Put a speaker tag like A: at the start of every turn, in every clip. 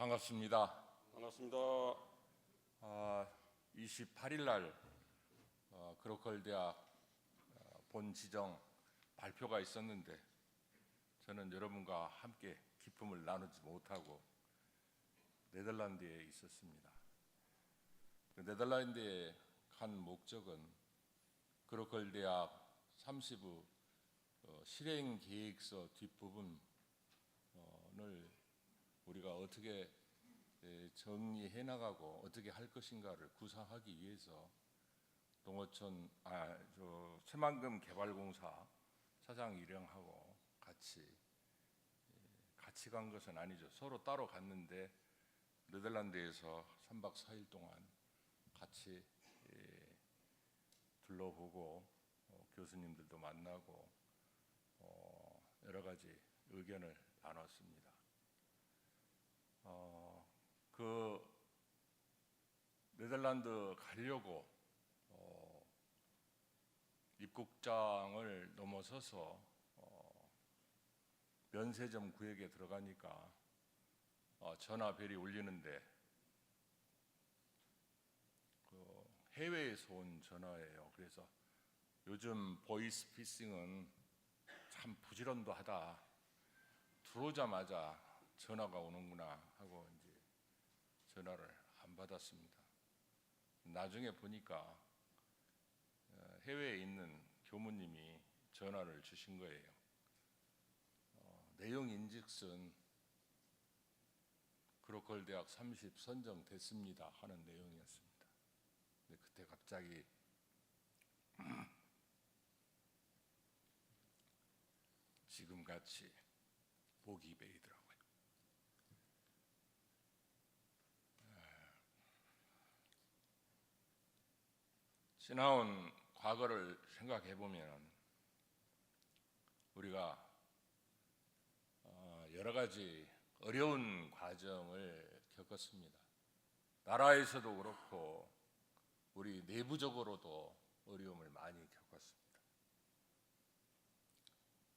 A: 반갑습니다.
B: 반갑습니다.
A: 28일 날 그로컬 대학 본 지정 발표가 있었는데 저는 여러분과 함께 기쁨을 나누지 못하고 네덜란드에 있었습니다. 네덜란드에 간 목적은 그로컬 대학 30의 실행 계획서 뒷부분을 우리가 어떻게 정리해 나가고 어떻게 할 것인가를 구상하기 위해서 동어촌 새만금 개발공사 사장 일행하고 같이 간 것은 아니죠. 서로 따로 갔는데 네덜란드에서 3박 4일 동안 같이 둘러보고 교수님들도 만나고 여러 가지 의견을 나눴습니다. 그 네덜란드 가려고 입국장을 넘어서서 면세점 구역에 들어가니까 전화벨이 울리는데 해외에서 온 전화예요. 그래서 요즘 보이스피싱은 참 부지런도 하다. 들어오자마자 전화가 오는구나 하고 이제 전화를 안 받았습니다. 나중에 보니까 해외에 있는 교무님이 전화를 주신 거예요. 내용인즉슨 그로컬 대학 30 선정됐습니다 하는 내용이었습니다. 근데 그때 갑자기 지금같이 복이 베이더라고요. 지나온 과거를 생각해 보면 우리가 여러 가지 어려운 과정을 겪었습니다. 나라에서도 그렇고 우리 내부적으로도 어려움을 많이 겪었습니다.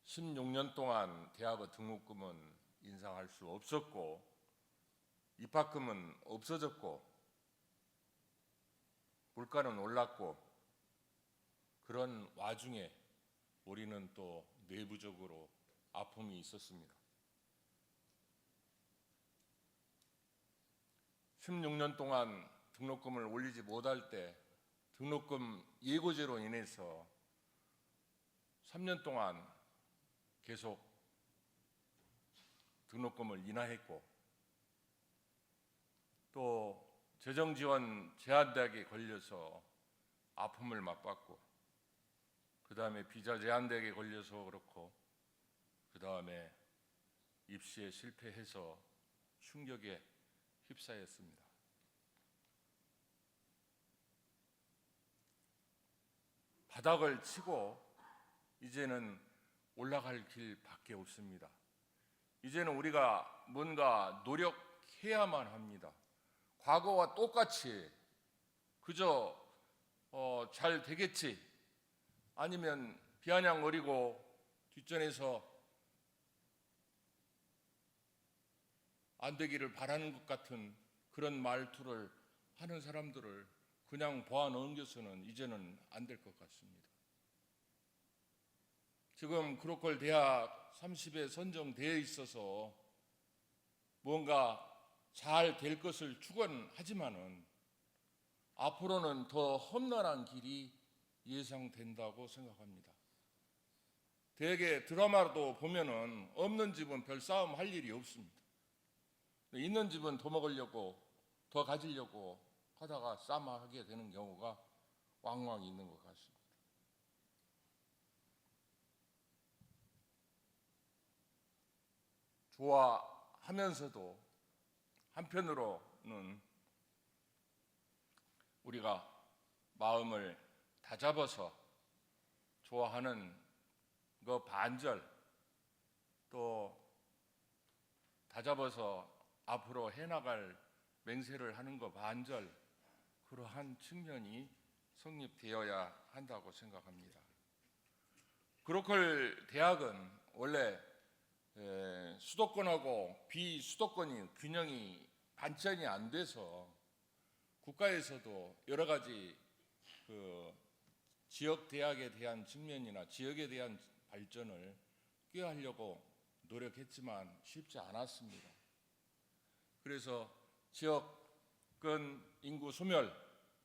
A: 16년 동안 대학의 등록금은 인상할 수 없었고 입학금은 없어졌고 물가는 올랐고 그런 와중에 우리는 또 내부적으로 아픔이 있었습니다. 16년 동안 등록금을 올리지 못할 때 등록금 예고제로 인해서 3년 동안 계속 등록금을 인하했고 또 재정지원 제한되게 걸려서 아픔을 맛봤고 그 다음에 비자 제한되게 걸려서 그렇고 그 다음에 입시에 실패해서 충격에 휩싸였습니다. 바닥을 치고 이제는 올라갈 길밖에 없습니다. 이제는 우리가 뭔가 노력해야만 합니다. 과거와 똑같이 그저 잘 되겠지 아니면 비아냥거리고 뒷전에서 안 되기를 바라는 것 같은 그런 말투를 하는 사람들을 그냥 보아 넘겨서는 이제는 안 될 것 같습니다. 지금 그로컬 대학 30에 선정되어 있어서 뭔가 잘 될 것을 축원하지만은 앞으로는 더 험난한 길이 예상된다고 생각합니다. 대개 드라마도 보면은 없는 집은 별 싸움 할 일이 없습니다. 있는 집은 더 먹으려고 더 가지려고 하다가 싸움하게 되는 경우가 왕왕 있는 것 같습니다. 좋아하면서도 한편으로는 우리가 마음을 다잡아서 좋아하는 그 반절 또 다잡아서 앞으로 해나갈 맹세를 하는 것 반절 그러한 측면이 성립되어야 한다고 생각합니다. 그로컬 대학은 원래 수도권하고 비수도권이 균형이 반전이 안 돼서 국가에서도 여러 가지 그 지역 대학에 대한 측면이나 지역에 대한 발전을 꾀하려고 노력했지만 쉽지 않았습니다. 그래서 지역은 인구 소멸,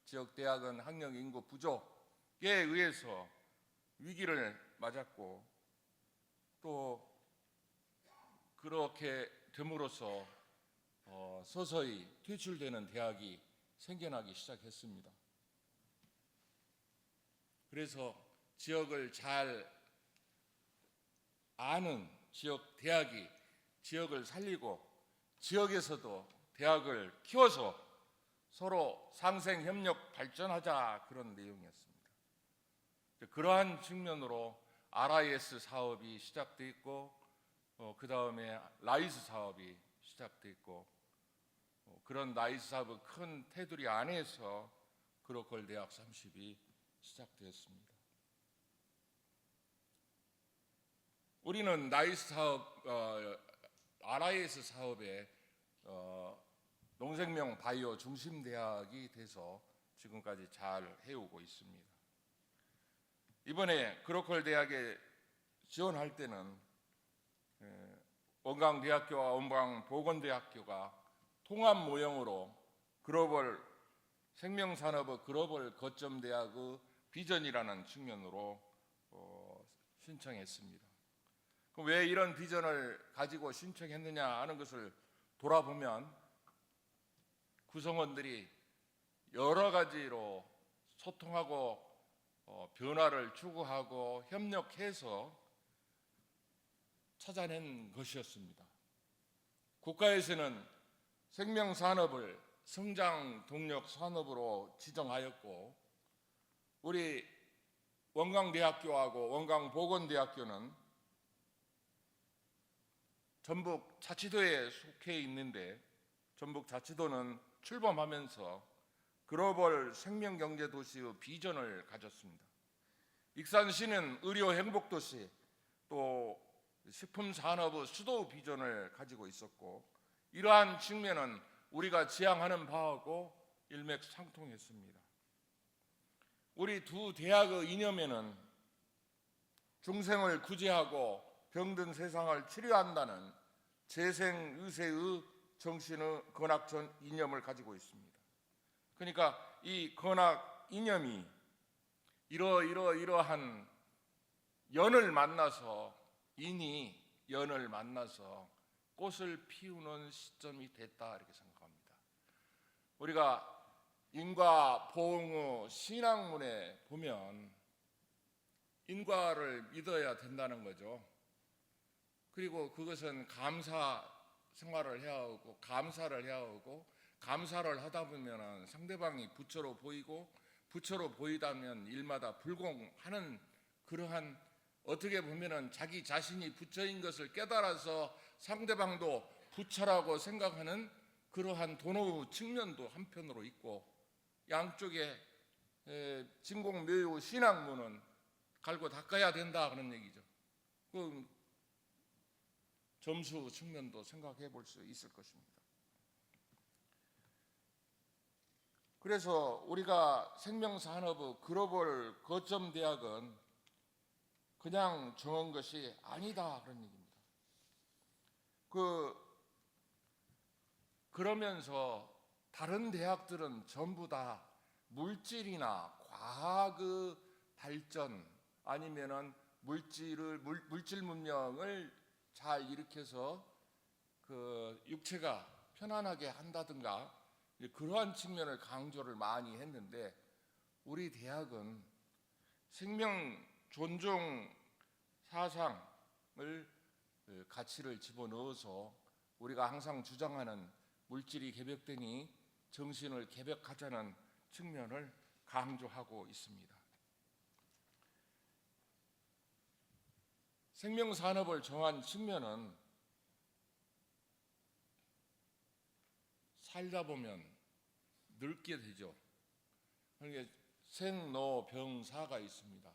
A: 지역 대학은 학령 인구 부족에 의해서 위기를 맞았고, 또 그렇게 됨으로써 서서히 퇴출되는 대학이 생겨나기 시작했습니다. 그래서 지역을 잘 아는 지역 대학이 지역을 살리고 지역에서도 대학을 키워서 서로 상생 협력 발전하자, 그런 내용이었습니다. 그러한 측면으로 RIS 사업이 시작돼 있고, 그 다음에 라이스 사업이 시작돼 있고, 그런 라이스 사업의 큰 테두리 안에서 그로컬 대학 30이 시작되었습니다. 우리는 라이스 사업, RIS 사업에 농생명 바이오 중심 대학이 돼서 지금까지 잘 해오고 있습니다. 이번에 그로컬 대학에 지원할 때는 원광대학교와 원광보건대학교가 통합 모형으로 글로벌 생명산업의 글로벌 거점 대학의 비전이라는 측면으로 신청했습니다. 그럼 왜 이런 비전을 가지고 신청했느냐 하는 것을 돌아보면 구성원들이 여러 가지로 소통하고 변화를 추구하고 협력해서 찾아낸 것이었습니다. 국가에서는 생명산업을 성장 동력 산업으로 지정하였고, 우리 원광대학교하고 원광보건대학교는 전북자치도에 속해 있는데, 전북자치도는 출범하면서 글로벌 생명경제도시의 비전을 가졌습니다. 익산시는 의료행복도시, 또 식품산업의 수도 비전을 가지고 있었고, 이러한 측면은 우리가 지향하는 바하고 일맥상통했습니다. 우리 두 대학의 이념에는 중생을 구제하고 병든 세상을 치료한다는 재생의세의 정신의 건학 이념을 가지고 있습니다. 그러니까 이 건학 이념이 이러한 연을 만나서, 인이 연을 만나서 꽃을 피우는 시점이 됐다, 이렇게 생각합니다. 우리가 인과 보응의 신학문에 보면 인과를 믿어야 된다는 거죠. 그리고 그것은 감사 생활을 해야 하고 감사를 해야 하고, 감사를 하다 보면 상대방이 부처로 보이고, 부처로 보이다면 일마다 불공하는, 그러한 어떻게 보면 자기 자신이 부처인 것을 깨달아서 상대방도 부처라고 생각하는 그러한 도노의 측면도 한편으로 있고, 양쪽에 진공묘유 신학문은 갈고 닦아야 된다, 그런 얘기죠. 그 점수 측면도 생각해 볼 수 있을 것입니다. 그래서 우리가 생명산업의 글로벌 거점 대학은 그냥 정한 것이 아니다, 그런 얘기입니다. 그러면서 다른 대학들은 전부 다 물질이나 과학의 발전, 아니면은 물질 문명을 잘 일으켜서 그 육체가 편안하게 한다든가, 그러한 측면을 강조를 많이 했는데, 우리 대학은 생명 존중 사상을 가치를 집어넣어서 우리가 항상 주장하는 물질이 개벽되니 정신을 개벽하자는 측면을 강조하고 있습니다. 생명산업을 정한 측면은 살다 보면 늙게 되죠. 그러니까 생로병사가 있습니다.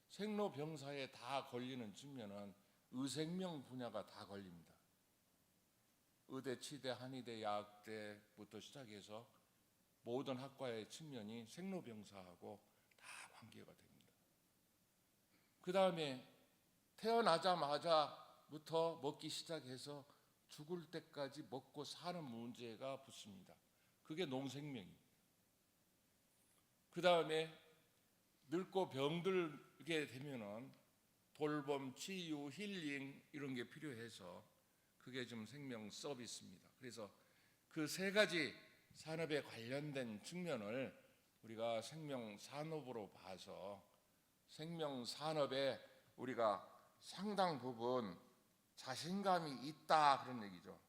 A: 생로병사에 다 걸리는 측면은 의생명 분야가 다 걸립니다. 의대, 치대, 한의대, 약대부터 시작해서 모든 학과의 측면이 생로병사하고 다 관계가 됩니다. 그 다음에 태어나자마자부터 먹기 시작해서 죽을 때까지 먹고 사는 문제가 붙습니다. 그게 농생명입니다. 그 다음에 늙고 병들게 되면은 돌봄, 치유, 힐링 이런 게 필요해서 그게 좀 생명 서비스입니다. 그래서 그 세 가지 산업에 관련된 측면을 우리가 생명 산업으로 봐서 생명 산업에 우리가 상당 부분 자신감이 있다 그런 얘기죠.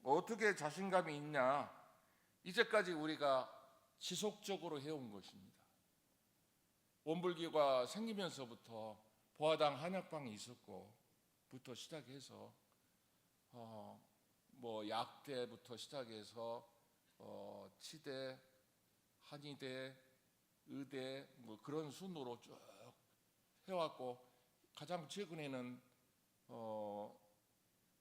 A: 어떻게 자신감이 있냐? 이제까지 우리가 지속적으로 해온 것입니다. 원불교가 생기면서부터 보화당 한약방이 있었고 부터 시작해서 뭐 약대부터 시작해서 치대, 한의대, 의대 뭐 그런 순으로 쭉 해왔고 가장 최근에는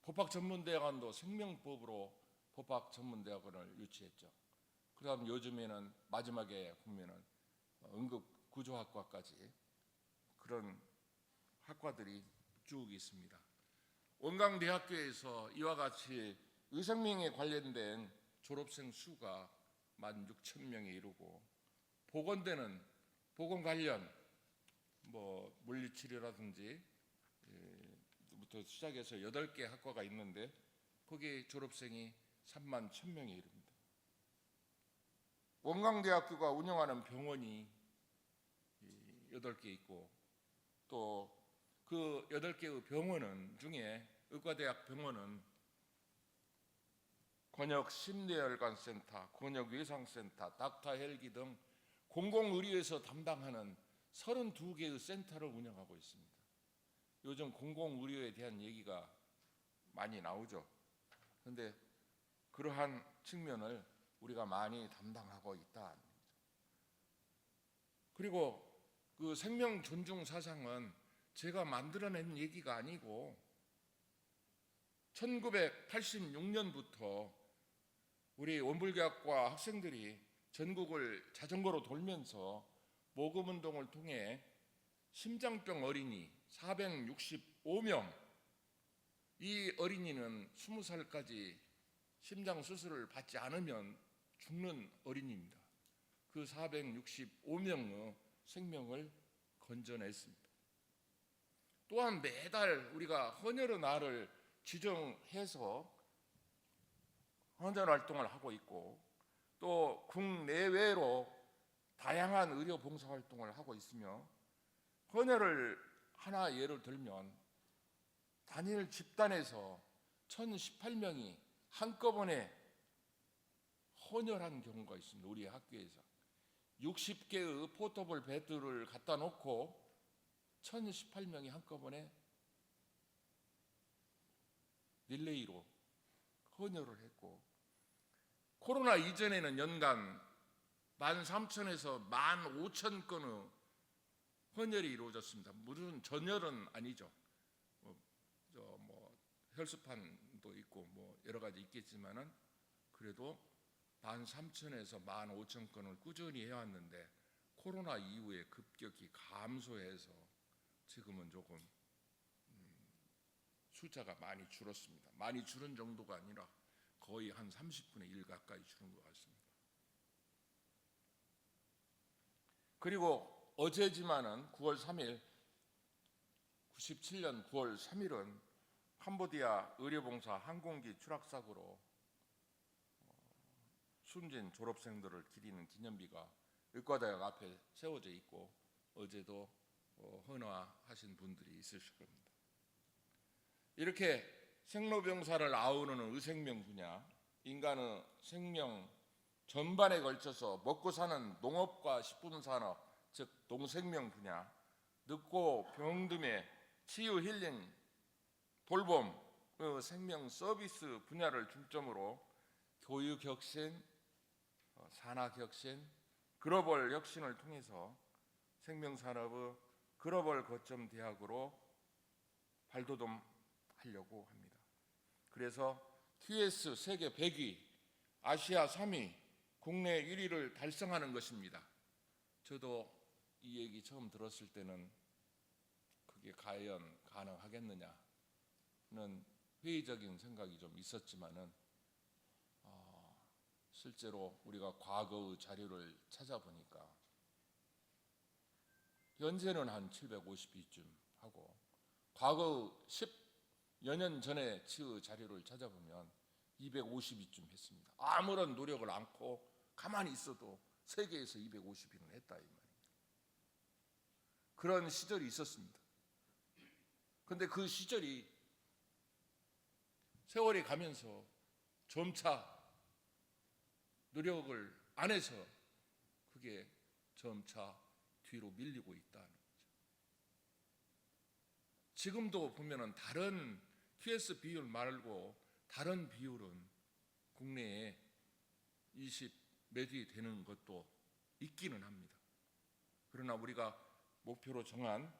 A: 법학전문대학원도 생명법으로 법학전문대학원을 유치했죠. 그다음 요즘에는 마지막에 보면은 응급구조학과까지 그런 학과들이 쭉 있습니다. 원광대학교에서 이와 같이 의생명에 관련된 졸업생 수가 16,000명에 이르고 보건대는 보건 관련 뭐 물리치료라든지 부터 시작해서 8개 학과가 있는데 거기 졸업생이 31,000명에 이릅니다. 원광대학교가 운영하는 병원이 8개 있고 또 그 8개의 병원은 중에 의과대학 병원은 권역심내혈관센터, 권역외상센터, 닥터헬기 등 공공의료에서 담당하는 32개의 센터를 운영하고 있습니다. 요즘 공공의료에 대한 얘기가 많이 나오죠. 그런데 그러한 측면을 우리가 많이 담당하고 있다. 그리고 그 생명 존중 사상은 제가 만들어낸 얘기가 아니고 1986년부터 우리 원불교학과 학생들이 전국을 자전거로 돌면서 모금운동을 통해 심장병 어린이 465명, 이 어린이는 20살까지 심장 수술을 받지 않으면 죽는 어린이입니다. 그 465명의 생명을 건져냈습니다. 또한 매달 우리가 헌혈의 날을 지정해서 헌혈 활동을 하고 있고 또 국내외로 다양한 의료 봉사 활동을 하고 있으며 헌혈을 하나 예를 들면 단일 집단에서 1,018명이 한꺼번에 헌혈한 경우가 있습니다. 우리 학교에서 60개의 포터블 베드를 갖다 놓고 1,018명이 한꺼번에 릴레이로 헌혈을 했고 코로나 이전에는 연간 13,000에서 15,000건의 헌혈이 이루어졌습니다. 무슨 전혈은 아니죠. 혈수판도 있고 뭐 여러 가지 있겠지만은 그래도 13,000에서 15,000건을 꾸준히 해왔는데 코로나 이후에 급격히 감소해서 지금은 조금 숫자가 많이 줄었습니다. 많이 줄은 정도가 아니라 거의 한 30분의 1 가까이 줄은 것 같습니다. 그리고 어제지만은 9월 3일 97년 9월 3일은 캄보디아 의료봉사 항공기 추락사고로 숨진 졸업생들을 기리는 기념비가 의과대학 앞에 세워져 있고 어제도 헌화하신 분들이 있으실 겁니다. 이렇게 생로병사를 아우르는 의생명 분야, 인간의 생명 전반에 걸쳐서 먹고 사는 농업과 식품산업, 즉 농생명 분야, 늙고 병듦의 치유 힐링, 돌봄, 생명 서비스 분야를 중점으로 교육혁신, 산학혁신, 글로벌 혁신을 통해서 생명산업의 글로벌 거점 대학으로 발돋움하려고 합니다. 그래서 QS 세계 100위, 아시아 3위, 국내 1위를 달성하는 것입니다. 저도 이 얘기 처음 들었을 때는 그게 과연 가능하겠느냐는 회의적인 생각이 좀 있었지만은 실제로 우리가 과거의 자료를 찾아보니까 현재는 한 752쯤 하고 과거 10여 년 전에 치의 자료를 찾아보면 252쯤 했습니다. 아무런 노력을 않고 가만히 있어도 세계에서 250위는 했다 이 말입니다. 그런 시절이 있었습니다. 그런데 그 시절이 세월이 가면서 점차 노력을 안 해서 그게 점차 뒤로 밀리고 있다는 거죠. 지금도 보면은 다른 QS 비율 말고 다른 비율은 국내에 20 몇 위 되는 것도 있기는 합니다. 그러나 우리가 목표로 정한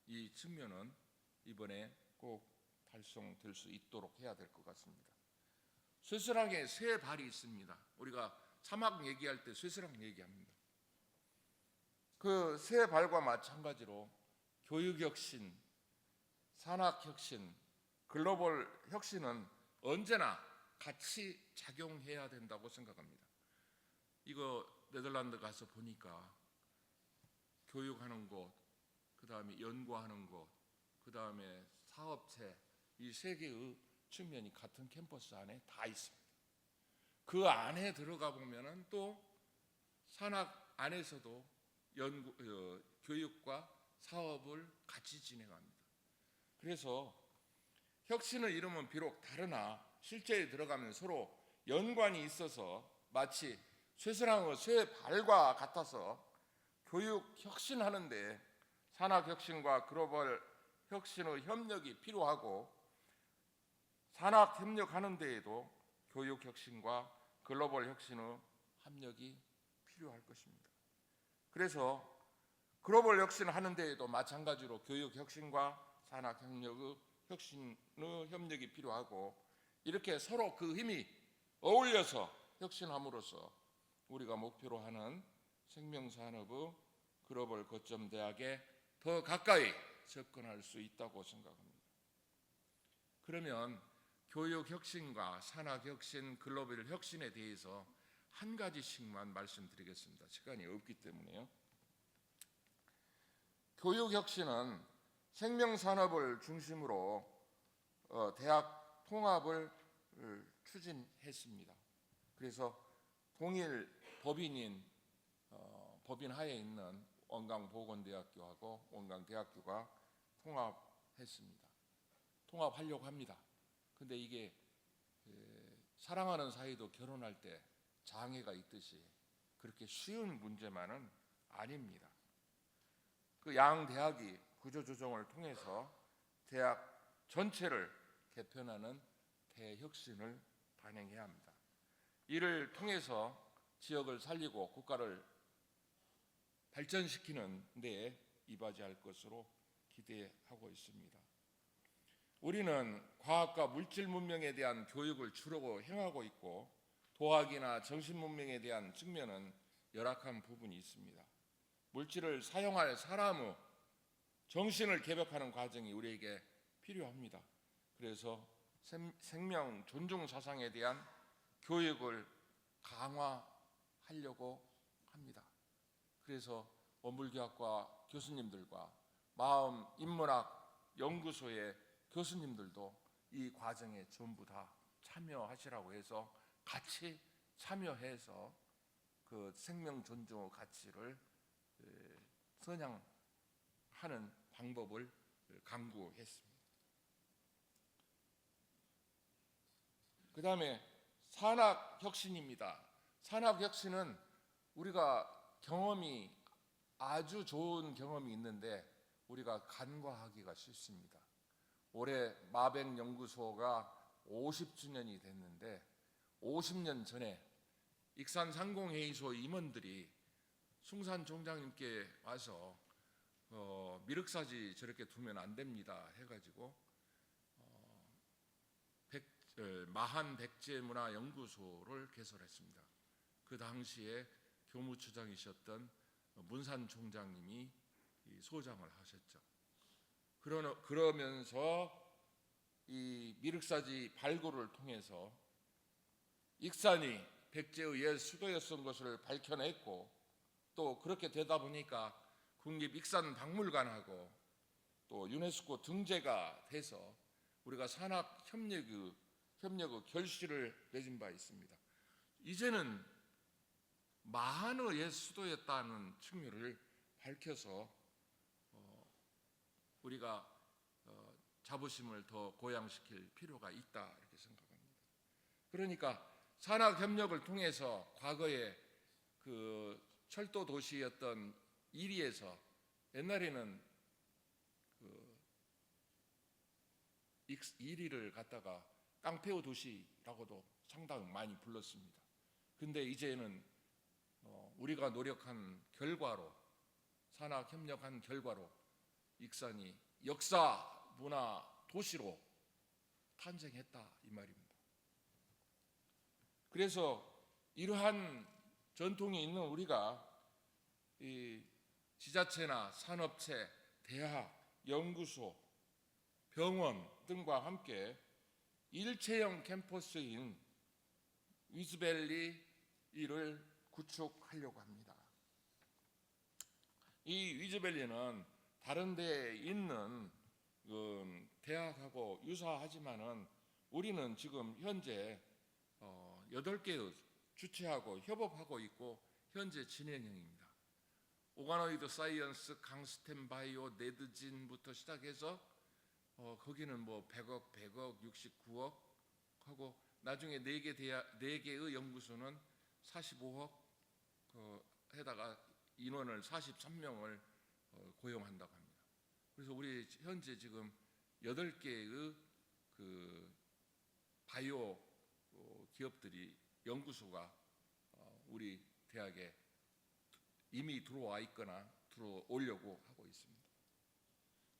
A: 이 측면은 이번에 꼭 달성될 수 있도록 해야 될 것 같습니다. 쇠쇠랑에 세 발이 있습니다. 우리가 사막 얘기할 때 쇠쇠랑 얘기합니다. 그 세 발과 마찬가지로 교육혁신, 산학혁신, 글로벌 혁신은 언제나 같이 작용해야 된다고 생각합니다. 이거 네덜란드 가서 보니까 교육하는 곳, 그 다음에 연구하는 곳, 그 다음에 사업체, 이 세 개의 측면이 같은 캠퍼스 안에 다 있습니다. 그 안에 들어가 보면은 또 산학 안에서도 교육과 사업을 같이 진행합니다. 그래서 혁신을 이루면 비록 다르나 실제에 들어가면 서로 연관이 있어서 마치 쇠쇠랑의 쇠 발과 같아서 교육 혁신하는데 산학 혁신과 글로벌 혁신의 협력이 필요하고 산학 협력하는 데에도 교육 혁신과 글로벌 혁신의 협력이 필요할 것입니다. 그래서 글로벌 혁신을 하는 데에도 마찬가지로 교육 혁신과 산학 혁신의 협력이 필요하고 이렇게 서로 그 힘이 어울려서 혁신함으로써 우리가 목표로 하는 생명산업의 글로벌 거점 대학에 더 가까이 접근할 수 있다고 생각합니다. 그러면 교육 혁신과 산학 혁신, 글로벌 혁신에 대해서 한 가지씩만 말씀드리겠습니다. 시간이 없기 때문에요. 교육 혁신은 생명산업을 중심으로 대학 통합을 추진했습니다. 그래서 동일 법인 하에 있는 원광보건대학교하고 원광대학교가 통합했습니다. 통합하려고 합니다. 근데 이게 사랑하는 사이도 결혼할 때 장애가 있듯이 그렇게 쉬운 문제만은 아닙니다. 그 양 대학이 구조조정을 통해서 대학 전체를 개편하는 대혁신을 단행해야 합니다. 이를 통해서 지역을 살리고 국가를 발전시키는 데 이바지할 것으로 기대하고 있습니다. 우리는 과학과 물질 문명에 대한 교육을 주로 행하고 있고 도학이나 정신 문명에 대한 측면은 열악한 부분이 있습니다. 물질을 사용할 사람의 정신을 개벽하는 과정이 우리에게 필요합니다. 그래서 생명 존중 사상에 대한 교육을 강화하려고 합니다. 그래서 원불교학과 교수님들과 마음 인문학 연구소의 교수님들도 이 과정에 전부 다 참여하시라고 해서 같이 참여해서 그 생명 존중의 가치를 선양하는 방법을 강구했습니다. 그 다음에 산학혁신입니다. 산학혁신은 우리가 경험이 아주 좋은 경험이 있는데 우리가 간과하기가 쉽습니다. 올해 마백연구소가 50주년이 됐는데 50년 전에 익산상공회의소 임원들이 숭산 총장님께 와서 미륵사지 저렇게 두면 안 됩니다 해가지고 마한 백제문화연구소를 개설했습니다. 그 당시에 교무처장이셨던 문산 총장님이 소장을 하셨죠. 그러면서 이 미륵사지 발굴을 통해서 익산이 백제의 옛 수도였던 것을 밝혀냈고, 또 그렇게 되다 보니까 국립익산박물관하고 또 유네스코 등재가 돼서 우리가 산학협력의 결실을 맺은 바 있습니다. 이제는 마한의 옛 수도였다는 측면을 밝혀서 우리가 자부심을 더 고양시킬 필요가 있다, 이렇게 생각합니다. 그러니까 산학협력을 통해서 과거에 그 철도 도시였던 이리에서 옛날에는 그 이리를 갖다가 깡패의 도시라고도 상당히 많이 불렀습니다. 근데 이제는 우리가 노력한 결과로, 산학협력한 결과로 익산이 역사 문화 도시로 탄생했다, 이 말입니다. 그래서 이러한 전통이 있는 우리가 이 지자체나 산업체, 대학, 연구소, 병원 등과 함께 일체형 캠퍼스인 위즈밸리를 구축하려고 합니다. 이 위즈밸리는 다른 데에 있는 대학하고 유사하지만은 우리는 지금 현재 8개의 주체하고 협업하고 있고 현재 진행형입니다. 오가노이드 사이언스, 강스템 바이오, 네드진부터 시작해서 거기는 뭐 100억, 69억 하고 나중에 4개의 연구소는 45억 해다가 인원을 43명을 고용한다고 합니다. 그래서 우리 현재 지금 8개의 그 바이오 기업들이, 연구소가 우리 대학에 이미 들어와 있거나 들어오려고 하고 있습니다.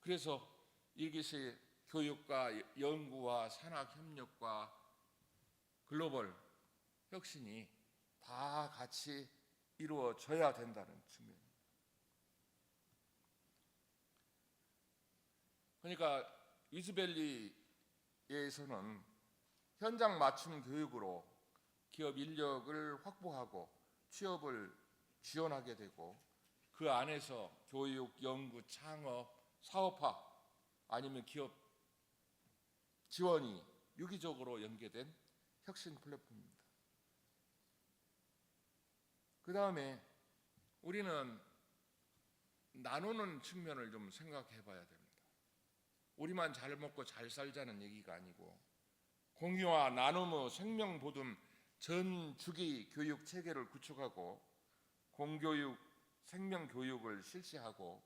A: 그래서 이것이 교육과 연구와 산학협력과 글로벌 혁신이 다 같이 이루어져야 된다는 측면입니다. 그러니까 위즈밸리에서는 현장 맞춤 교육으로 기업 인력을 확보하고 취업을 지원하게 되고, 그 안에서 교육, 연구, 창업, 사업화 아니면 기업 지원이 유기적으로 연계된 혁신 플랫폼입니다. 그 다음에 우리는 나누는 측면을 좀 생각해 봐야 됩니다. 우리만 잘 먹고 잘 살자는 얘기가 아니고 공유와 나눔의 생명 보듬 전 주기 교육 체계를 구축하고 공교육, 생명 교육을 실시하고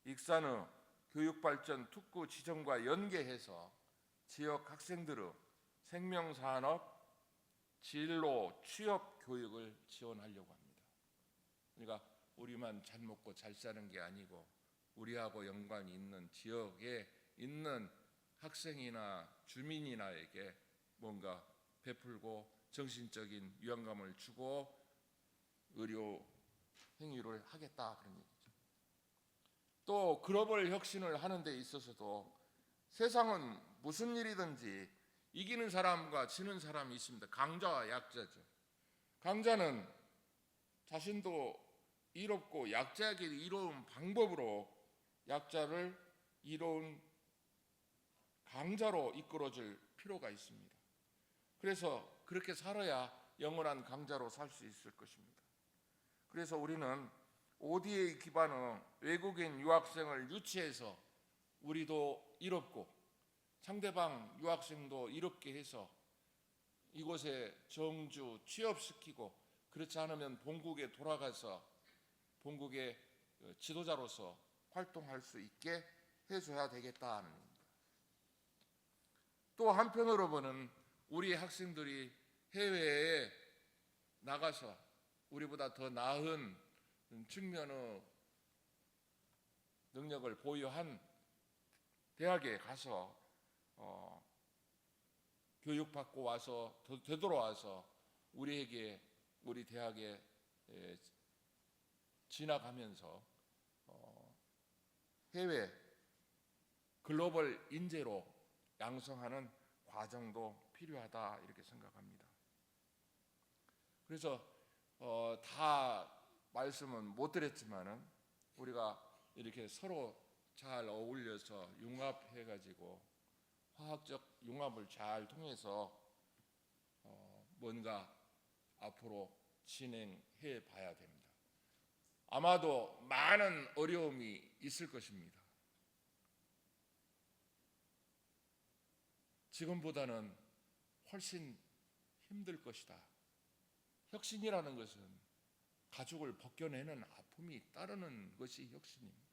A: 익산의 교육 발전 특구 지점과 연계해서 지역 학생들의 생명 산업, 진로, 취업 교육을 지원하려고 합니다. 그러니까 우리만 잘 먹고 잘 사는 게 아니고 우리하고 연관이 있는 지역에 있는 학생이나 주민이나에게 뭔가 베풀고 정신적인 위안감을 주고 의료 행위를 하겠다, 그런 얘기죠. 또 글로벌 혁신을 하는 데 있어서도 세상은 무슨 일이든지 이기는 사람과 지는 사람이 있습니다. 강자와 약자죠. 강자는 자신도 이롭고 약자에게 이로운 방법으로 약자를 이로운 강자로 이끌어줄 필요가 있습니다. 그래서 그렇게 살아야 영원한 강자로 살 수 있을 것입니다. 그래서 우리는 ODA 기반의 외국인 유학생을 유치해서 우리도 이롭고 상대방 유학생도 이롭게 해서 이곳에 정주 취업시키고, 그렇지 않으면 본국에 돌아가서 본국의 지도자로서 활동할 수 있게 해줘야 되겠다는 겁니다. 또 한편으로 보는 우리 학생들이 해외에 나가서 우리보다 더 나은 측면의 능력을 보유한 대학에 가서 교육받고 와서 되돌아와서 우리에게 우리 대학에 진학하면서 해외 글로벌 인재로 양성하는 과정도 필요하다 이렇게 생각합니다. 그래서 다 말씀은 못 드렸지만은 우리가 이렇게 서로 잘 어울려서 융합해가지고 화학적 융합을 잘 통해서 뭔가 앞으로 진행해 봐야 됩니다. 아마도 많은 어려움이 있을 것입니다. 지금보다는 훨씬 힘들 것이다. 혁신이라는 것은 가족을 벗겨내는 아픔이 따르는 것이 혁신입니다.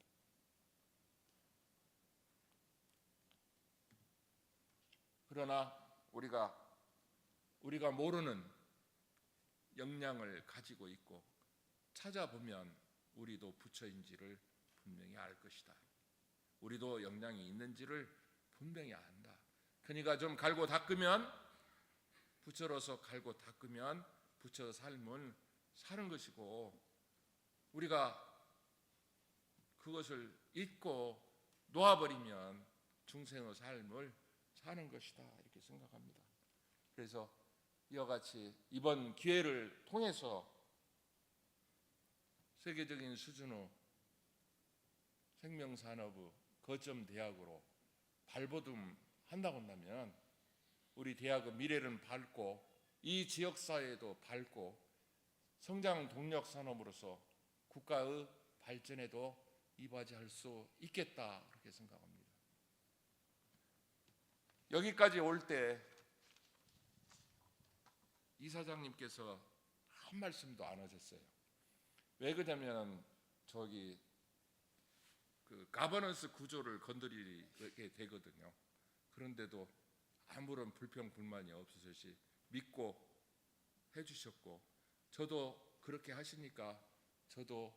A: 그러나 우리가 모르는 역량을 가지고 있고 찾아보면 우리도 부처인지를 분명히 알 것이다. 우리도 역량이 있는지를 분명히 안다. 그러니까 좀 갈고 닦으면 부처로서 갈고 닦으면 부처 삶을 사는 것이고 우리가 그것을 잊고 놓아버리면 중생의 삶을 사는 것이다 이렇게 생각합니다. 그래서 이와 같이 이번 기회를 통해서 세계적인 수준의 생명산업의 거점 대학으로 발돋움한다고 한다면 우리 대학의 미래는 밝고 이 지역사회도 밝고 성장 동력 산업으로서 국가의 발전에도 이바지할 수 있겠다 그렇게 생각합니다. 여기까지 올 때 이사장님께서 한 말씀도 안 하셨어요. 왜 그러냐면 그 가버넌스 구조를 건드리게 되거든요. 그런데도 아무런 불평 불만이 없으셨이 믿고 해주셨고 저도 그렇게 하시니까 저도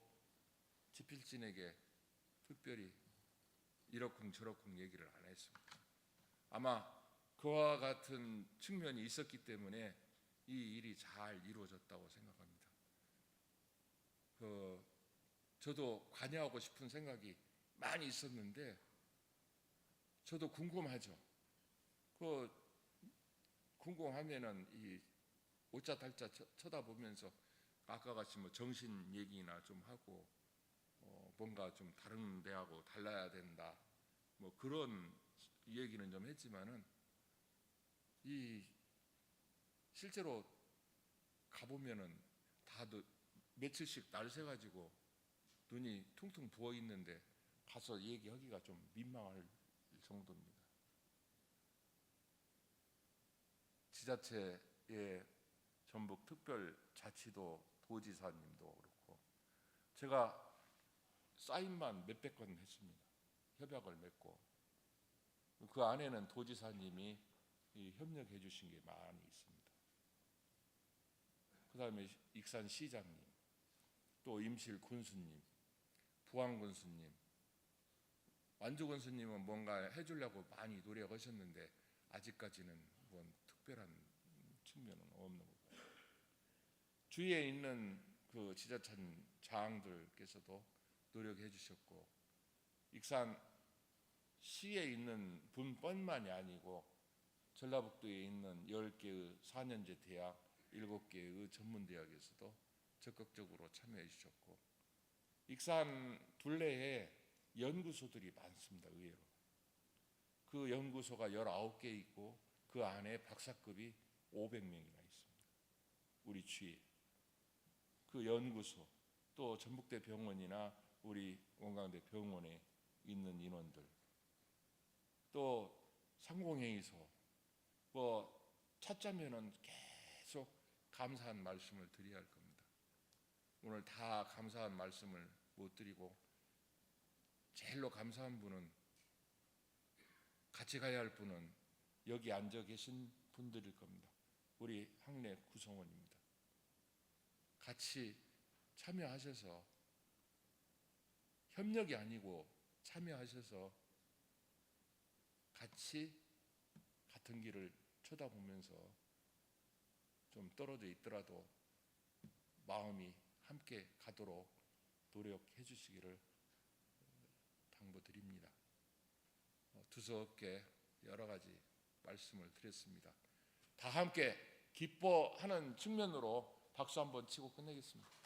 A: 지필진에게 특별히 이러쿵 저러쿵 얘기를 안 했습니다. 아마 그와 같은 측면이 있었기 때문에 이 일이 잘 이루어졌다고 생각합니다. 저도 관여하고 싶은 생각이 많이 있었는데 저도 궁금하죠. 궁금하면은 이 오자 달자 쳐다보면서 아까 같이 뭐 정신 얘기나 좀 하고 뭔가 좀 다른 데하고 달라야 된다 뭐 그런 얘기는 좀 했지만은 이 실제로 가보면은 다 며칠씩 날 새가지고 눈이 퉁퉁 부어 있는데 가서 얘기하기가 좀 민망할 정도입니다. 지자체의 전북 특별자치도 도지사님도 그렇고 제가 사인만 몇백 건 했습니다. 협약을 맺고 그 안에는 도지사님이 협력해 주신 게 많이 있습니다. 그 다음에 익산시장님, 또 임실 군수님, 부안 군수님, 완주 군수님은 뭔가 해주려고 많이 노력하셨는데 아직까지는 뭔 특별한 측면은 없는 거고 주위에 있는 그 지자체 장들께서도 노력해 주셨고 익산 시에 있는 분뿐만이 아니고 전라북도에 있는 10개의 4년제 대학 7개의 전문대학에서도 적극적으로 참여해 주셨고 익산 둘레에 연구소들이 많습니다. 의외로 그 연구소가 19개 있고 그 안에 박사급이 500명이나 있습니다. 우리 주위에 그 연구소 또 전북대 병원이나 우리 원광대 병원에 있는 인원들 또 상공회의소 뭐 찾자면은 계속 감사한 말씀을 드려야 할 겁니다. 오늘 다 감사한 말씀을 못 드리고 제일로 감사한 분은 같이 가야 할 분은 여기 앉아 계신 분들일 겁니다. 우리 학내 구성원입니다. 같이 참여하셔서 협력이 아니고 참여하셔서 같이 같은 길을 쳐다보면서 좀 떨어져 있더라도 마음이 함께 가도록 노력해 주시기를 당부드립니다. 두서없게 여러 가지 말씀을 드렸습니다. 다 함께 기뻐하는 측면으로 박수 한번 치고 끝내겠습니다.